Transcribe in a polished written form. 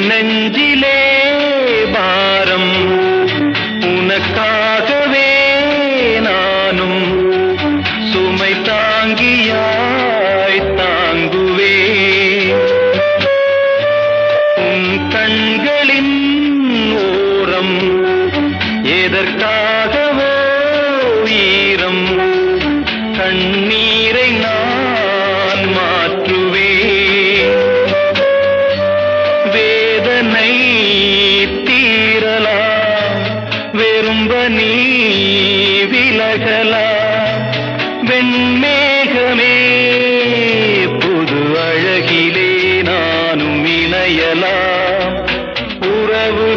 நெஞ்சிலே பாரம் உனக்காகவே நானும் சுமை தாங்கியாய் தாங்குவே உன் கண்களின் ஓரம் எதற்காகவோ ஈரம் கண்ணீரை நான் மாற்றுவே வேதனை தீரலா வெறும்ப நீ விலகலா வெண்மேகமே புது அழகிலே நானும் இணையலாம் உறவு